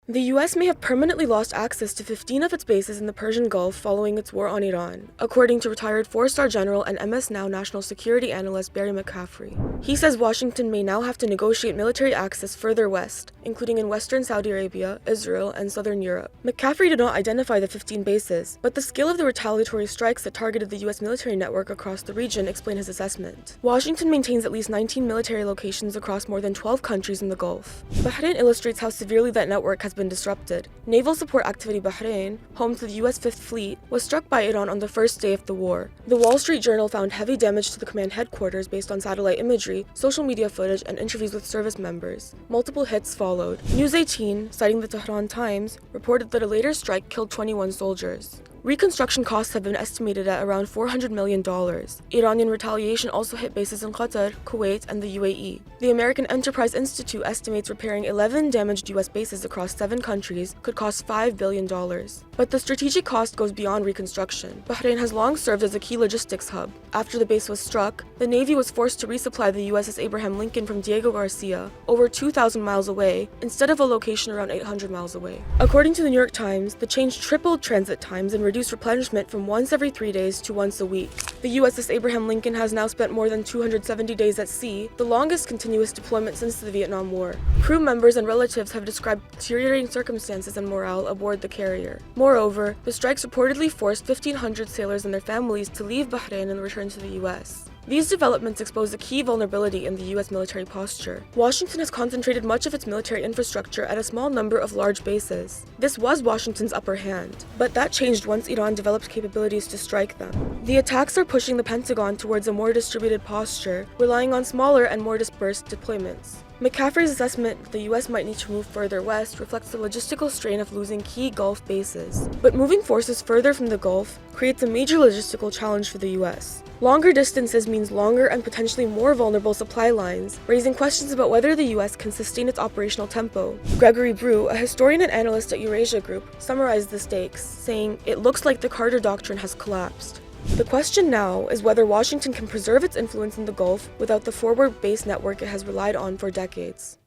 The US may have permanently lost access to 15 of its bases in the Persian Gulf following its war on Iran, according to retired 4-star general and MS Now national security analyst Barry McCaffrey. He says Washington may now have to negotiate military access further west, including in western Saudi Arabia, Israel, and southern Europe. McCaffrey did not identify the 15 bases, but the scale of the retaliatory strikes that targeted the US military network across the region explain his assessment. Washington maintains at least 19 military locations across more than 12 countries in the Gulf. Bahrain illustrates how severely that network has been disrupted. Naval Support Activity Bahrain, home to the US Fifth Fleet, was struck by Iran on the first day of the war. The Wall Street Journal found heavy damage to the command headquarters based on satellite imagery, social media footage, and interviews with service members. Multiple hits followed. News 18, citing the Tehran Times, reported that a later strike killed 21 soldiers. Reconstruction costs have been estimated at around $400 million. Iranian retaliation also hit bases in Qatar, Kuwait, and the UAE. The American Enterprise Institute estimates repairing 11 damaged US bases across 7 countries could cost $5 billion. But the strategic cost goes beyond reconstruction. Bahrain has long served as a key logistics hub. After the base was struck, the Navy was forced to resupply the USS Abraham Lincoln from Diego Garcia, over 2,000 miles away, instead of a location around 800 miles away. According to the New York Times, the change tripled transit times and reduced replenishment from once every 3 days to once a week. The USS Abraham Lincoln has now spent more than 270 days at sea, the longest continuous deployment since the Vietnam War. Crew members and relatives have described deteriorating circumstances and morale aboard the carrier. Moreover, the strikes reportedly forced 1,500 sailors and their families to leave Bahrain and return to the US. These developments expose a key vulnerability in the US military posture. Washington has concentrated much of its military infrastructure at a small number of large bases. This was Washington's upper hand, but that changed once Iran developed capabilities to strike them. The attacks are pushing the Pentagon towards a more distributed posture, relying on smaller and more dispersed deployments. McCaffrey's assessment that the US might need to move further west reflects the logistical strain of losing key Gulf bases. But moving forces further from the Gulf creates a major logistical challenge for the US. Longer distances means longer and potentially more vulnerable supply lines, raising questions about whether the US can sustain its operational tempo. Gregory Brew, a historian and analyst at Eurasia Group, summarized the stakes, saying, "It looks like the Carter Doctrine has collapsed." The question now is whether Washington can preserve its influence in the Gulf without the forward base network it has relied on for decades.